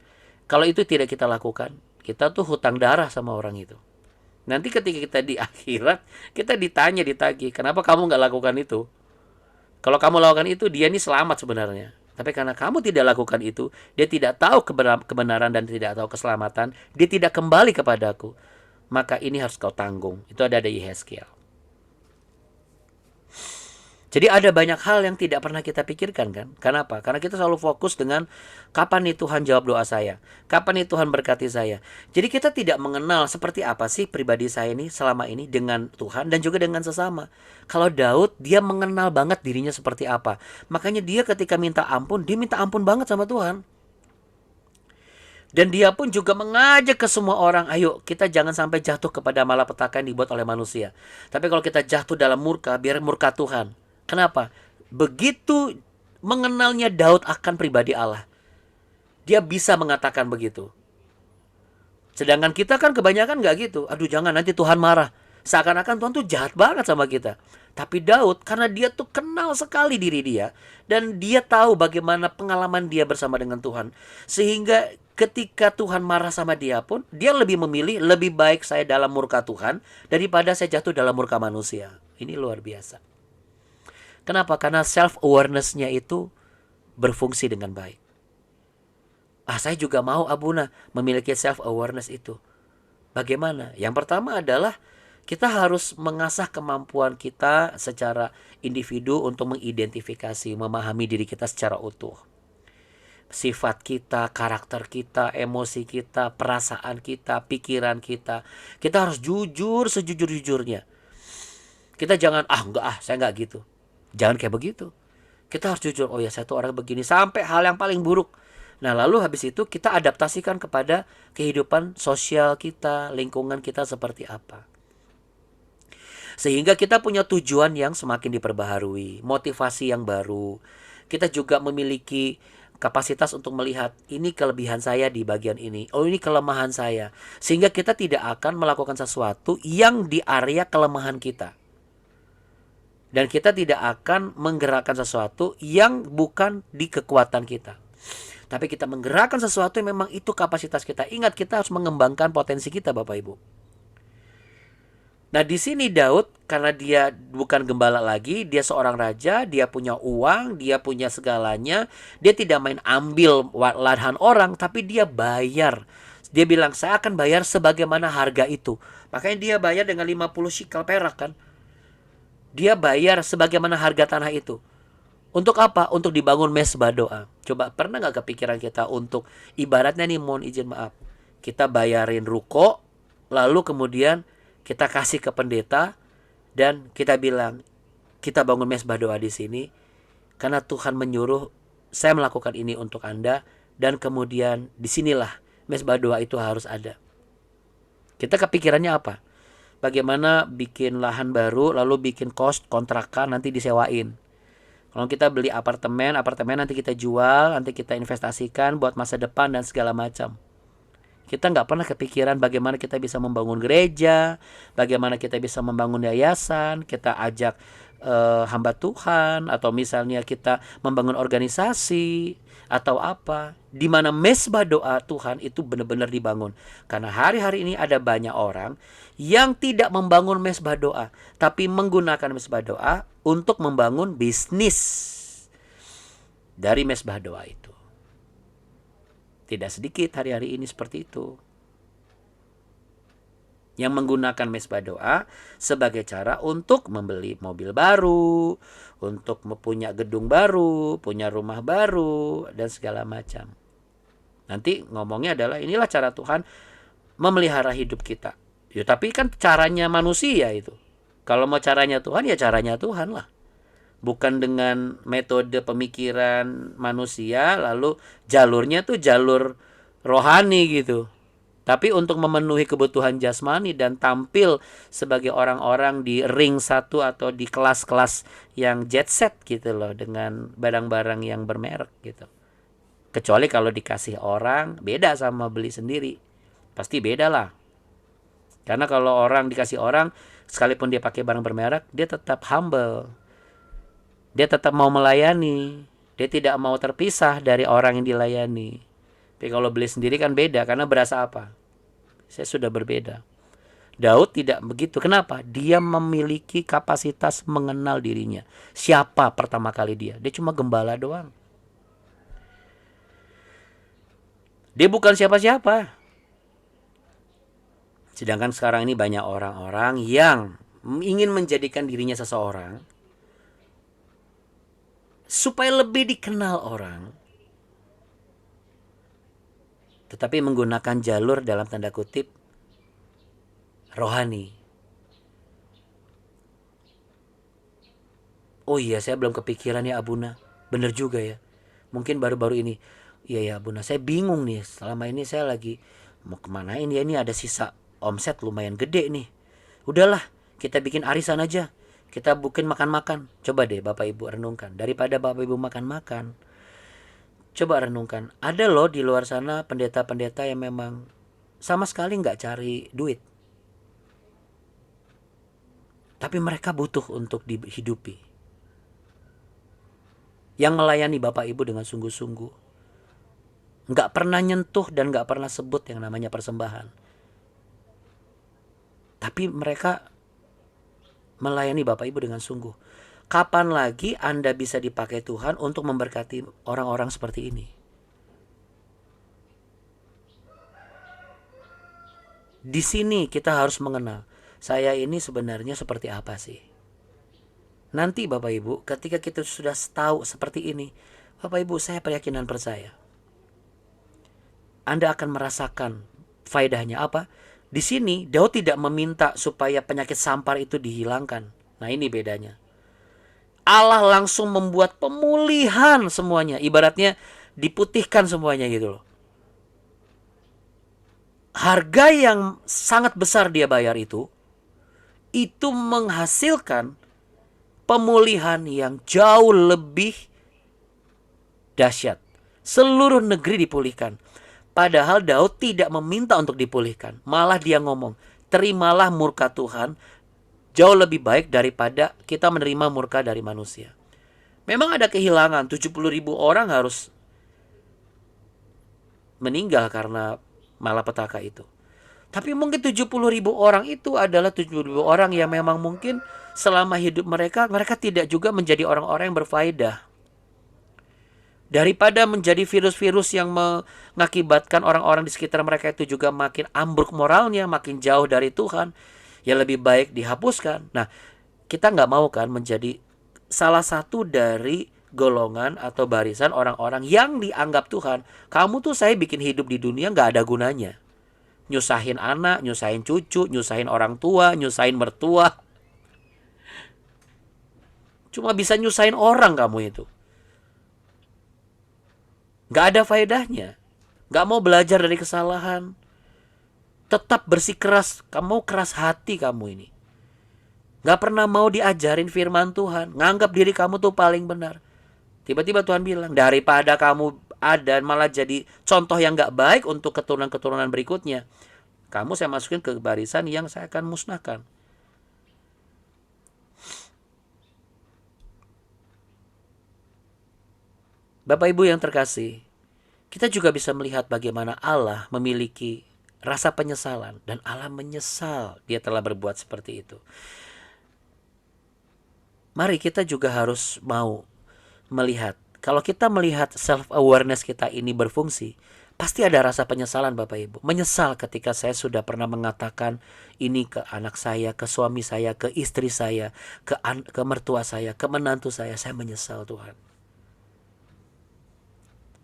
kalau itu tidak kita lakukan, kita tuh hutang darah sama orang itu. Nanti ketika kita di akhirat, kita ditagih, kenapa kamu nggak lakukan itu? Kalau kamu lakukan itu, dia ini selamat sebenarnya. Tapi karena kamu tidak lakukan itu, dia tidak tahu kebenaran dan tidak tahu keselamatan, dia tidak kembali kepadaku. Maka ini harus kau tanggung. Itu ada di Yehezkiel. Jadi ada banyak hal yang tidak pernah kita pikirkan kan. Kenapa? Karena kita selalu fokus dengan kapan nih Tuhan jawab doa saya, kapan nih Tuhan berkati saya. Jadi kita tidak mengenal seperti apa sih pribadi saya ini selama ini dengan Tuhan dan juga dengan sesama. Kalau Daud, dia mengenal banget dirinya seperti apa. Makanya dia ketika minta ampun, dia minta ampun banget sama Tuhan. Dan dia pun juga mengajak ke semua orang, ayo kita jangan sampai jatuh kepada malapetaka yang dibuat oleh manusia. Tapi kalau kita jatuh dalam murka, biar murka Tuhan. Kenapa? Begitu mengenalnya Daud akan pribadi Allah, dia bisa mengatakan begitu. Sedangkan kita kan kebanyakan gak gitu. Aduh jangan nanti Tuhan marah. Seakan-akan Tuhan tuh jahat banget sama kita. Tapi Daud, karena dia tuh kenal sekali diri dia, dan dia tahu bagaimana pengalaman dia bersama dengan Tuhan, sehingga ketika Tuhan marah sama dia pun, dia lebih memilih, lebih baik saya dalam murka Tuhan daripada saya jatuh dalam murka manusia. Ini luar biasa. Kenapa? Karena self-awareness-nya itu berfungsi dengan baik. Saya juga mau Abuna memiliki self-awareness itu. Bagaimana? Yang pertama adalah kita harus mengasah kemampuan kita secara individu untuk mengidentifikasi, memahami diri kita secara utuh. Sifat kita, karakter kita, emosi kita, perasaan kita, pikiran kita. Kita harus jujur sejujur-jujurnya. Kita jangan, saya enggak gitu. Jangan kayak begitu. Kita harus jujur, oh ya saya tuh orang begini, sampai hal yang paling buruk. Nah lalu habis itu kita adaptasikan kepada kehidupan sosial kita, lingkungan kita seperti apa. Sehingga kita punya tujuan yang semakin diperbaharui, motivasi yang baru. Kita juga memiliki kapasitas untuk melihat, ini kelebihan saya di bagian ini, oh ini kelemahan saya. Sehingga kita tidak akan melakukan sesuatu yang di area kelemahan kita. Dan kita tidak akan menggerakkan sesuatu yang bukan di kekuatan kita. Tapi kita menggerakkan sesuatu yang memang itu kapasitas kita. Ingat, kita harus mengembangkan potensi kita Bapak Ibu. Nah, di sini Daud karena dia bukan gembala lagi, dia seorang raja, dia punya uang, dia punya segalanya. Dia tidak main ambil lahan orang, tapi dia bayar. Dia bilang, "Saya akan bayar sebagaimana harga itu." Makanya dia bayar dengan 50 shikal perak kan. Dia bayar sebagaimana harga tanah itu. Untuk apa? Untuk dibangun mesbah doa. Coba pernah nggak kepikiran kita untuk ibaratnya nih, mohon izin maaf, kita bayarin ruko, lalu kemudian kita kasih ke pendeta dan kita bilang kita bangun mesbah doa di sini karena Tuhan menyuruh saya melakukan ini untuk Anda, dan kemudian disinilah mesbah doa itu harus ada. Kita kepikirannya apa? Bagaimana bikin lahan baru lalu bikin kos kontrakan nanti disewain. Kalau kita beli apartemen nanti kita jual, nanti kita investasikan buat masa depan dan segala macam. Kita nggak pernah kepikiran bagaimana kita bisa membangun gereja, bagaimana kita bisa membangun yayasan, kita ajak hamba Tuhan, atau misalnya kita membangun organisasi, atau apa. Di mana mesbah doa Tuhan itu benar-benar dibangun. Karena hari-hari ini ada banyak orang yang tidak membangun mesbah doa, tapi menggunakan mesbah doa untuk membangun bisnis dari mesbah doa itu. Tidak sedikit hari-hari ini seperti itu, yang menggunakan mesbah doa sebagai cara untuk membeli mobil baru, untuk mempunyai gedung baru, punya rumah baru, dan segala macam. Nanti ngomongnya adalah inilah cara Tuhan memelihara hidup kita. Ya, tapi kan caranya manusia itu. Kalau mau caranya Tuhan, ya caranya Tuhan lah. Bukan dengan metode pemikiran manusia, lalu jalurnya tuh jalur rohani gitu. Tapi untuk memenuhi kebutuhan jasmani dan tampil sebagai orang-orang di ring satu atau di kelas-kelas yang jet set gitu loh, dengan barang-barang yang bermerek gitu. Kecuali kalau dikasih orang, beda sama beli sendiri. Pasti beda lah. Karena kalau orang dikasih orang, sekalipun dia pakai barang bermerek, dia tetap humble. Dia tetap mau melayani. Dia tidak mau terpisah dari orang yang dilayani. Tapi kalau beli sendiri kan beda. Karena berasa apa? Saya sudah berbeda. Daud tidak begitu. Kenapa? Dia memiliki kapasitas mengenal dirinya. Siapa pertama kali dia? Dia cuma gembala doang. Dia bukan siapa-siapa. Sedangkan sekarang ini banyak orang-orang yang ingin menjadikan dirinya seseorang supaya lebih dikenal orang, tetapi menggunakan jalur dalam tanda kutip rohani. Oh iya, saya belum kepikiran ya Abuna. Bener juga ya. Mungkin baru-baru ini. Iya ya Abuna, saya bingung nih. Selama ini saya lagi mau kemanain ya, ini ada sisa omset lumayan gede nih. Udahlah, kita bikin arisan aja. Kita bikin makan-makan. Coba deh Bapak Ibu renungkan. Daripada Bapak Ibu makan-makan, coba renungkan. Ada loh di luar sana pendeta-pendeta yang memang sama sekali nggak cari duit. Tapi mereka butuh untuk dihidupi. Yang melayani Bapak Ibu dengan sungguh-sungguh. Nggak pernah nyentuh dan nggak pernah sebut yang namanya persembahan. Tapi mereka melayani Bapak Ibu dengan sungguh. Kapan lagi Anda bisa dipakai Tuhan untuk memberkati orang-orang seperti ini? Di sini kita harus mengenal, saya ini sebenarnya seperti apa sih? Nanti Bapak Ibu, ketika kita sudah tahu seperti ini, Bapak Ibu, saya percaya Anda akan merasakan faedahnya apa? Di sini Daud tidak meminta supaya penyakit sampar itu dihilangkan. Nah, ini bedanya. Allah langsung membuat pemulihan semuanya. Ibaratnya diputihkan semuanya gitu loh. Harga yang sangat besar dia bayar itu menghasilkan pemulihan yang jauh lebih dahsyat. Seluruh negeri dipulihkan. Padahal Daud tidak meminta untuk dipulihkan. Malah dia ngomong, terimalah murka Tuhan jauh lebih baik daripada kita menerima murka dari manusia. Memang ada kehilangan, 70.000 orang harus meninggal karena malapetaka itu. Tapi mungkin 70.000 orang itu adalah 70.000 orang yang memang mungkin selama hidup mereka tidak juga menjadi orang-orang yang berfaedah. Daripada menjadi virus-virus yang mengakibatkan orang-orang di sekitar mereka itu juga makin ambruk moralnya, makin jauh dari Tuhan, ya lebih baik dihapuskan. Nah, kita nggak mau kan menjadi salah satu dari golongan atau barisan orang-orang yang dianggap Tuhan. Kamu tuh saya bikin hidup di dunia nggak ada gunanya. Nyusahin anak, nyusahin cucu, nyusahin orang tua, nyusahin mertua. Cuma bisa nyusahin orang kamu itu. Gak ada faedahnya. Gak mau belajar dari kesalahan. Tetap bersikeras. Kamu keras hati kamu ini. Gak pernah mau diajarin firman Tuhan. Nganggap diri kamu tuh paling benar. Tiba-tiba Tuhan bilang, daripada kamu ada malah jadi contoh yang gak baik untuk keturunan-keturunan berikutnya, kamu saya masukin ke barisan yang saya akan musnahkan. Bapak Ibu yang terkasih, kita juga bisa melihat bagaimana Allah memiliki rasa penyesalan. Dan Allah menyesal dia telah berbuat seperti itu. Mari kita juga harus mau melihat. Kalau kita melihat self-awareness kita ini berfungsi, pasti ada rasa penyesalan Bapak Ibu. Menyesal ketika saya sudah pernah mengatakan ini ke anak saya, ke suami saya, ke istri saya, ke mertua saya, ke menantu saya menyesal Tuhan.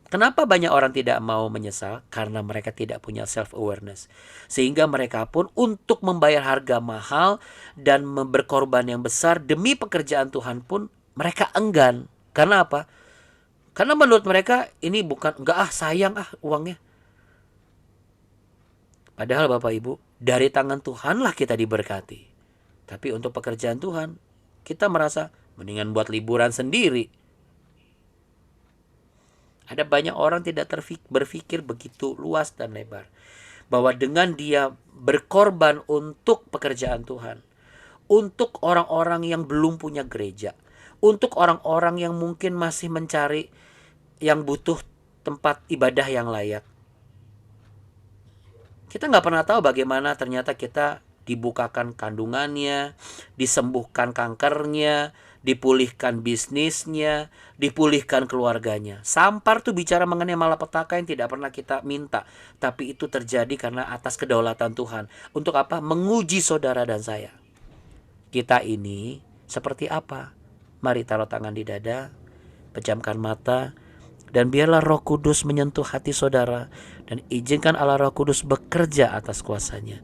Kenapa banyak orang tidak mau menyesal? Karena mereka tidak punya self-awareness. Sehingga mereka pun untuk membayar harga mahal dan berkorban yang besar demi pekerjaan Tuhan pun mereka enggan. Karena apa? Karena menurut mereka ini bukan, sayang uangnya. Padahal Bapak Ibu, dari tangan Tuhanlah kita diberkati. Tapi untuk pekerjaan Tuhan, kita merasa mendingan buat liburan sendiri. Ada banyak orang tidak berpikir begitu luas dan lebar. Bahwa dengan dia berkorban untuk pekerjaan Tuhan, untuk orang-orang yang belum punya gereja, untuk orang-orang yang mungkin masih mencari, yang butuh tempat ibadah yang layak. Kita nggak pernah tahu bagaimana ternyata kita dibukakan kandungannya, disembuhkan kankernya, dipulihkan bisnisnya, dipulihkan keluarganya. Sampar tuh bicara mengenai malapetaka yang tidak pernah kita minta. Tapi itu terjadi karena atas kedaulatan Tuhan. Untuk apa? Menguji saudara dan saya. Kita ini seperti apa? Mari taruh tangan di dada, pejamkan mata, dan biarlah Roh Kudus menyentuh hati saudara. Dan izinkan Allah Roh Kudus bekerja atas kuasanya.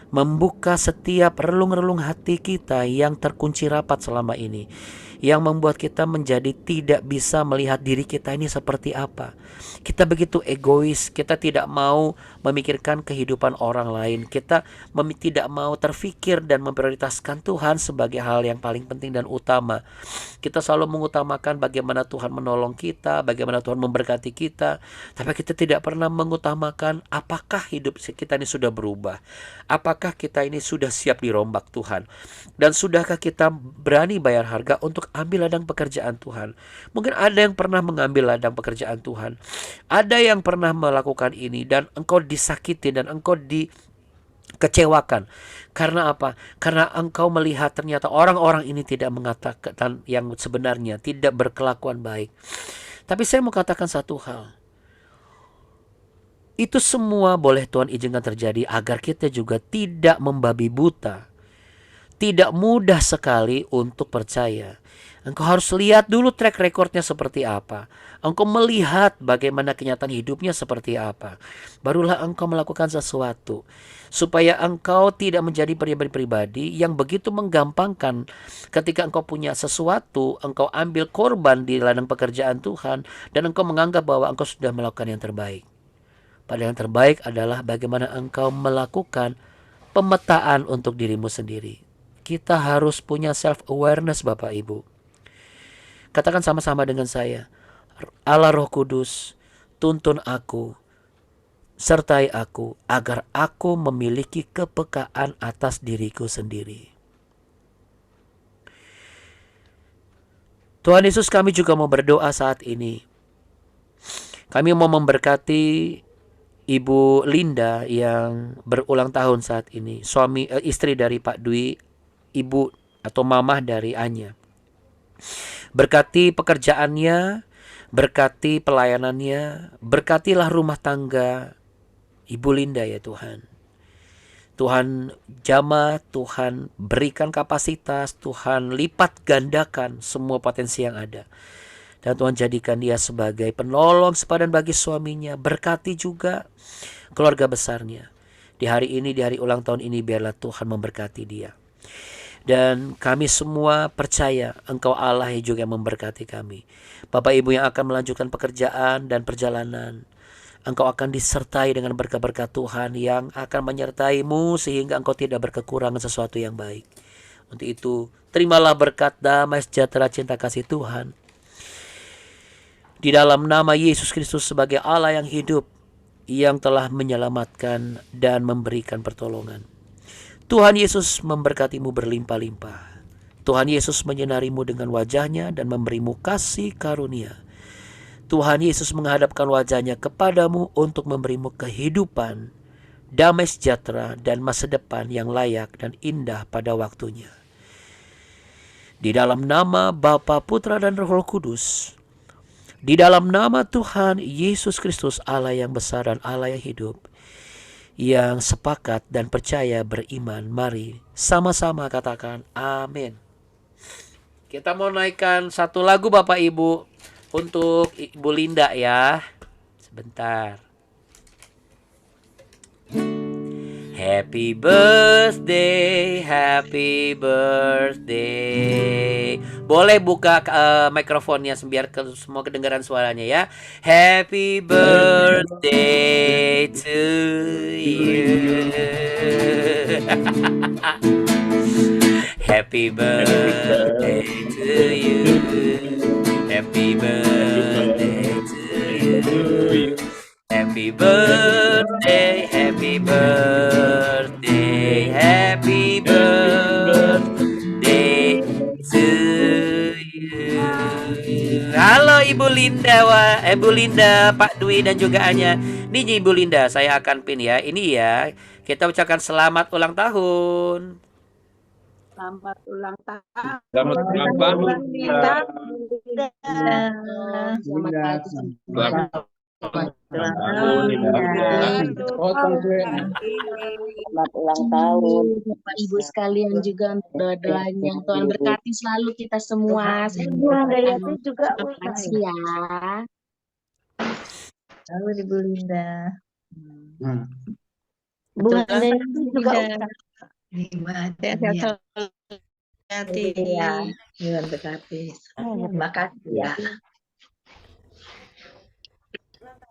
Membuka setiap relung-relung hati kita yang terkunci rapat selama ini, yang membuat kita menjadi tidak bisa melihat diri kita ini seperti apa. Kita begitu egois, kita tidak mau memikirkan kehidupan orang lain. Kita tidak mau terfikir dan memprioritaskan Tuhan sebagai hal yang paling penting dan utama. Kita selalu mengutamakan bagaimana Tuhan menolong kita, bagaimana Tuhan memberkati kita. Tapi kita tidak pernah mengutamakan apakah hidup kita ini sudah berubah. Apakah kita ini sudah siap dirombak Tuhan? Dan sudahkah kita berani bayar harga untuk ambil ladang pekerjaan Tuhan? Mungkin ada yang pernah mengambil ladang pekerjaan Tuhan. Ada yang pernah melakukan ini dan engkau disakiti dan engkau dikecewakan. Karena apa? Karena engkau melihat ternyata orang-orang ini tidak mengatakan yang sebenarnya, tidak berkelakuan baik. Tapi saya mau katakan satu hal. Itu semua boleh Tuhan izinkan terjadi agar kita juga tidak membabi buta. Tidak mudah sekali untuk percaya. Engkau harus lihat dulu track recordnya seperti apa. Engkau melihat bagaimana kenyataan hidupnya seperti apa. Barulah engkau melakukan sesuatu. Supaya engkau tidak menjadi pribadi-pribadi yang begitu menggampangkan. Ketika engkau punya sesuatu, engkau ambil korban di ladang pekerjaan Tuhan. Dan engkau menganggap bahwa engkau sudah melakukan yang terbaik. Padahal yang terbaik adalah bagaimana engkau melakukan pemetaan untuk dirimu sendiri. Kita harus punya self-awareness Bapak Ibu. Katakan sama-sama dengan saya. Allah Roh Kudus, tuntun aku, sertai aku, agar aku memiliki kepekaan atas diriku sendiri. Tuhan Yesus, kami juga mau berdoa saat ini. Kami mau memberkati Ibu Linda yang berulang tahun saat ini, istri dari Pak Dwi, ibu atau mamah dari Anya. Berkati pekerjaannya, berkati pelayanannya, berkatilah rumah tangga Ibu Linda ya Tuhan. Tuhan jamah, Tuhan berikan kapasitas, Tuhan lipat gandakan semua potensi yang ada. Dan Tuhan jadikan dia sebagai penolong sepadan bagi suaminya. Berkati juga keluarga besarnya. Di hari ini, di hari ulang tahun ini, biarlah Tuhan memberkati dia. Dan kami semua percaya Engkau Allah yang juga memberkati kami. Bapak Ibu yang akan melanjutkan pekerjaan dan perjalanan, Engkau akan disertai dengan berkat-berkat Tuhan yang akan menyertaimu sehingga engkau tidak berkekurangan sesuatu yang baik. Untuk itu, terimalah berkat damai sejahtera cinta kasih Tuhan. Di dalam nama Yesus Kristus sebagai Allah yang hidup, yang telah menyelamatkan dan memberikan pertolongan. Tuhan Yesus memberkatimu berlimpah-limpah. Tuhan Yesus menyinarimu dengan wajahnya dan memberimu kasih karunia. Tuhan Yesus menghadapkan wajahnya kepadamu untuk memberimu kehidupan, damai sejahtera, dan masa depan yang layak dan indah pada waktunya. Di dalam nama Bapa, Putra, dan Roh Kudus, di dalam nama Tuhan Yesus Kristus, Allah yang besar dan Allah yang hidup, yang sepakat dan percaya beriman, mari sama-sama katakan amin. Kita mau naikkan satu lagu Bapak Ibu untuk Ibu Linda ya. Sebentar. Happy birthday, happy birthday. Boleh buka mikrofonnya biar semua kedengaran suaranya ya. Happy birthday to you. Happy birthday to you. Happy birthday to you. Happy birthday, happy birthday, happy birthday to you. Halo Ibu Linda, Ibu Linda, Pak Dwi dan juga Anya. Nih Ibu Linda, saya akan pin ya. Ini ya, kita ucapkan selamat ulang tahun. Selamat ulang tahun. Selamat ulang tahun. Selamat ulang tahun. Bapak Ibu sekalian juga doa-doanya. Tuhan berkati selalu kita semua. Juga kasih ya. Halo Ibu Linda. Bu Handayati juga Tuhan berkati. Terima kasih ya.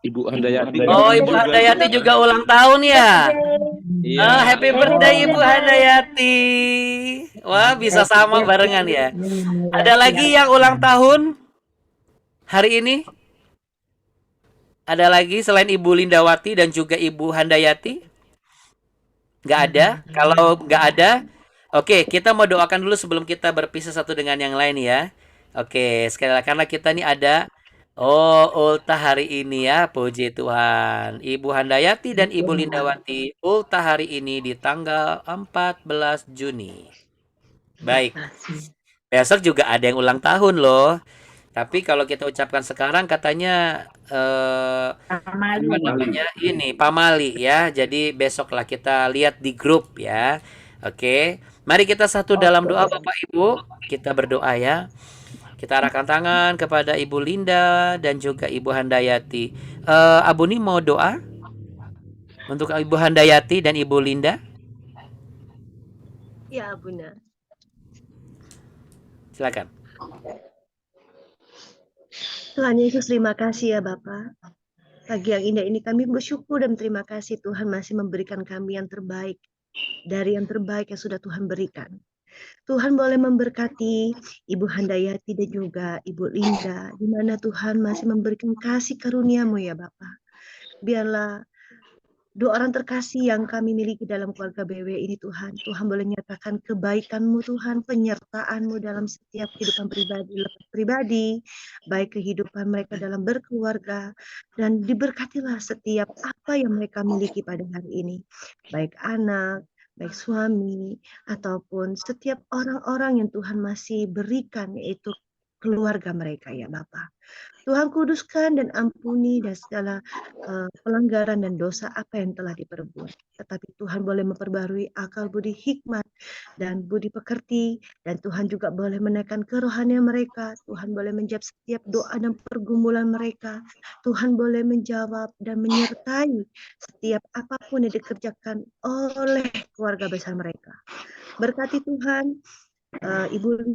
Ibu Handayati. Oh, Ibu Handayati juga ulang tahun ya? Iya. Happy birthday Ibu Handayati. Wah, bisa sama barengan ya. Ada lagi yang ulang tahun hari ini? Ada lagi selain Ibu Lindawati dan juga Ibu Handayati? Nggak ada? Kalau nggak ada, oke, kita mau doakan dulu sebelum kita berpisah satu dengan yang lain ya. Oke, sekali lagi karena kita nih ada ultah hari ini ya, puji Tuhan. Ibu Handayati dan Ibu Lindawati ultah hari ini di tanggal 14 Juni. Baik. Besok juga ada yang ulang tahun loh. Tapi kalau kita ucapkan sekarang katanya apa namanya ini pamali ya. Jadi besoklah kita lihat di grup ya. Oke. Mari kita satu dalam doa Bapak Ibu. Kita berdoa ya. Kita arahkan tangan kepada Ibu Linda dan juga Ibu Handayati. Abuni mau doa untuk Ibu Handayati dan Ibu Linda? Ya, Bunda. Silakan. Tuhan Yesus, terima kasih ya Bapak. Pagi yang indah ini kami bersyukur dan terima kasih Tuhan masih memberikan kami yang terbaik dari yang terbaik yang sudah Tuhan berikan. Tuhan boleh memberkati Ibu Handayati dan juga Ibu Linda, di mana Tuhan masih memberikan kasih karunia-Mu ya Bapa. Biarlah dua orang terkasih yang kami miliki dalam keluarga BW ini Tuhan. Tuhan boleh nyatakan kebaikan-Mu Tuhan, penyertaan-Mu dalam setiap kehidupan pribadi, baik kehidupan mereka dalam berkeluarga, dan diberkatilah setiap apa yang mereka miliki pada hari ini. Baik anak, baik suami, ataupun setiap orang-orang yang Tuhan masih berikan, yaitu keluarga mereka ya Bapa. Tuhan kuduskan dan ampuni dan segala pelanggaran dan dosa apa yang telah diperbuat. Tetapi Tuhan boleh memperbarui akal budi hikmat dan budi pekerti, dan Tuhan juga boleh menaikkan kerohanian mereka. Tuhan boleh menjawab setiap doa dan pergumulan mereka. Tuhan boleh menjawab dan menyertai setiap apapun yang dikerjakan oleh keluarga besar mereka. Berkati Tuhan Ibu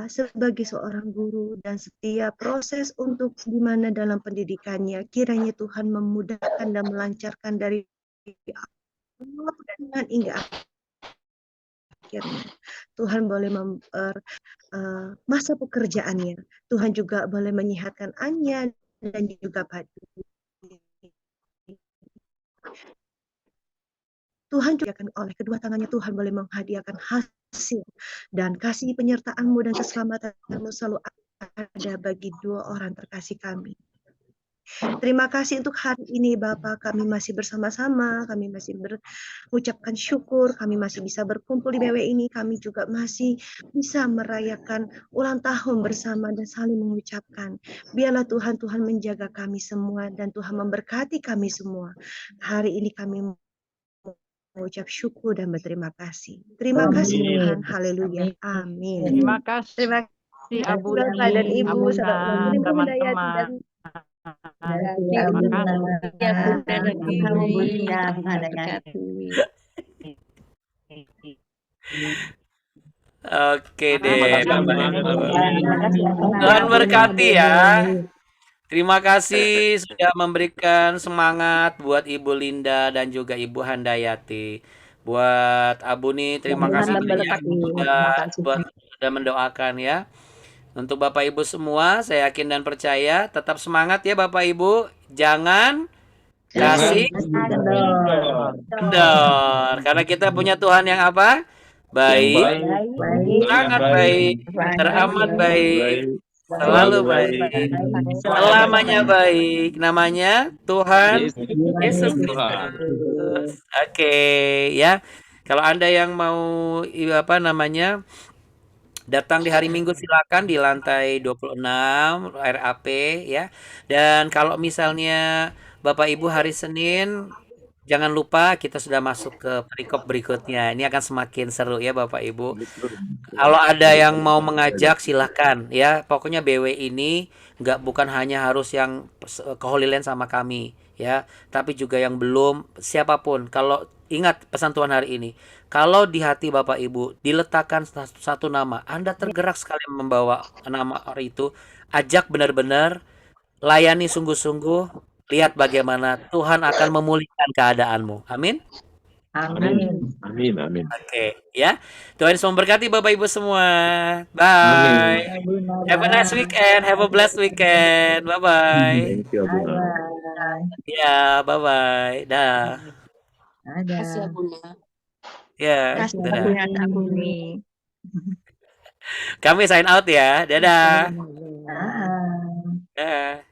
sebagai seorang guru dan setiap proses untuk di mana dalam pendidikannya kiranya Tuhan memudahkan dan melancarkan dari awal dan hingga akhirnya. Tuhan boleh masa pekerjaannya. Tuhan juga boleh menyehatkan Anya dan juga Pak. Tuhan juga akan oleh kedua tangannya Tuhan boleh menghadiahkan hasil dan kasih penyertaan-Mu dan keselamatan-Mu selalu ada bagi dua orang terkasih kami. Terima kasih untuk hari ini Bapak, kami masih bersama-sama, kami masih mengucapkan syukur, kami masih bisa berkumpul di BW ini, kami juga masih bisa merayakan ulang tahun bersama dan saling mengucapkan. Biarlah Tuhan menjaga kami semua dan Tuhan memberkati kami semua. Hari ini kami mengucap syukur dan berterima kasih. Terima kasih Tuhan. Haleluya. Amin. Terima kasih. Terima kasih Abu Bapak dan Ibu, Abunda, saudara teman-teman. Terima Terima kasih. kasih. Bunda dan Ibu Bunda memberkati. Oke deh, Terima Bapak kasih, Ibu. Terima kasih atas Tuhan waktunya, berkati ya. Bu. Terima kasih sudah memberikan semangat buat Ibu Linda dan juga Ibu Handayati. Buat Abu nih, terima kasih Mudah-mudahan banyak berkati. Terima sudah kasih. sudah mendoakan ya. Untuk Bapak Ibu semua, saya yakin dan percaya, tetap semangat ya Bapak Ibu. Jangan kasih kendor. Karena kita punya Tuhan yang apa? Yang Baik, baik, sangat baik, teramat baik, selalu baik, selamanya baik. Namanya Tuhan Yesus Tuhan. Kristus. Oke, ya. Kalau Anda yang mau datang di hari Minggu silakan di lantai 26 RAP ya. Dan kalau misalnya Bapak Ibu hari Senin jangan lupa kita sudah masuk ke perikop berikutnya. Ini akan semakin seru ya Bapak Ibu. Kalau ada yang mau mengajak silahkan ya. Pokoknya BW ini bukan hanya harus yang ke Holy Land sama kami ya, tapi juga yang belum, siapapun. Kalau ingat pesan Tuhan hari ini, kalau di hati Bapak Ibu diletakkan satu nama, Anda tergerak sekali membawa nama orang itu, ajak benar-benar, layani sungguh-sungguh, lihat bagaimana Tuhan akan memulihkan keadaanmu. Amin. Amin. Amin, amin. Oke, ya. Tuhan Yesus memberkati Bapak Ibu semua. Bye. Have a nice weekend. Have a blessed weekend. Bye-bye. Thank you, Abuna. Bye. Ya, bye-bye. Dah. Ada. Kasih Abunda. Ya, Kasih dadah. Bunda dan Abu nih. Kami sign out ya. Dadah. Ah. Dah.